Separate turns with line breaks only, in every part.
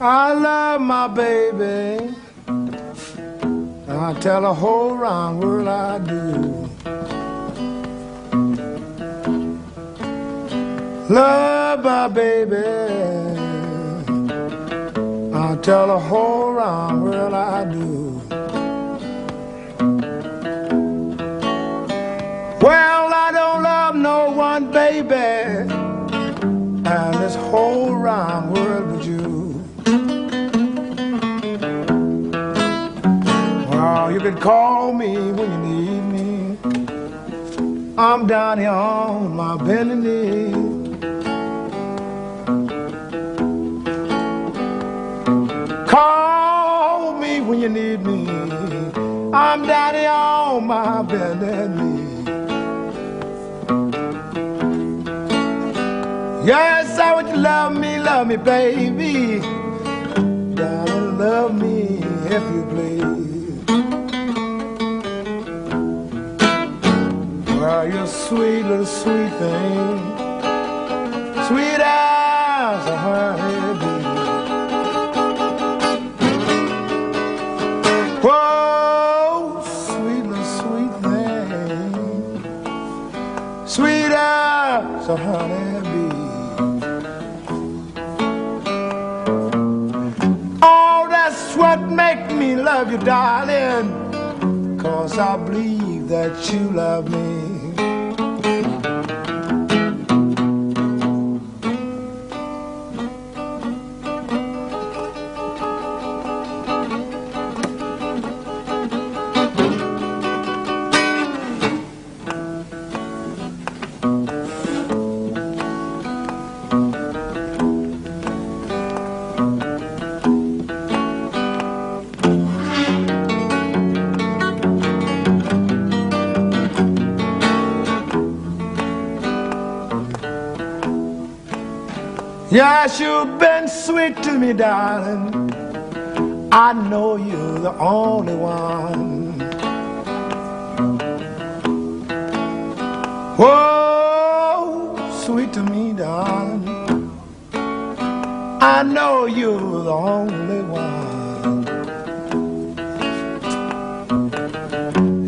I love my baby. I tell the whole round world I do. Love my baby. I tell the whole round world I do. Well, I don't love no one, baby, and this whole round world but you. Well, you can call me when you need me. I'm down here on my bended knee. Call me when you need me. I'm down here on my bended knee. Yes, I would love me, baby. Darling, love me if you please. Well, you're sweet little sweet thing, sweet as a honeybee. Whoa, sweet little sweet thing, sweet as a honeybee. What make me love you, darling? 'Cause I believe that you love me. Yes, you've been sweet to me, darling. I know you're the only one. Whoa, sweet to me, darling. I know you're the only one.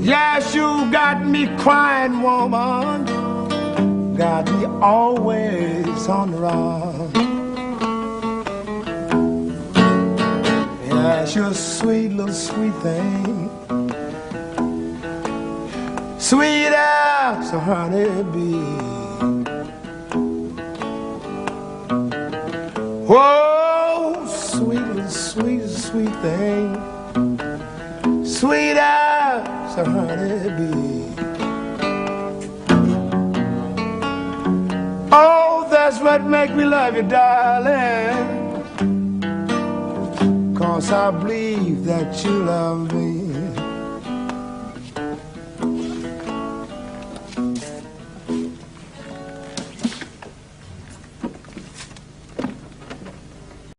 Yes, you got me crying, woman. Got me always on the run. Yes, you're a sweet little sweet thing, sweet as a honeybee. Whoa, sweet little sweet thing, sweet as a honeybee. Oh, that's what make me love you, darling. 'Cause I believe that you love me.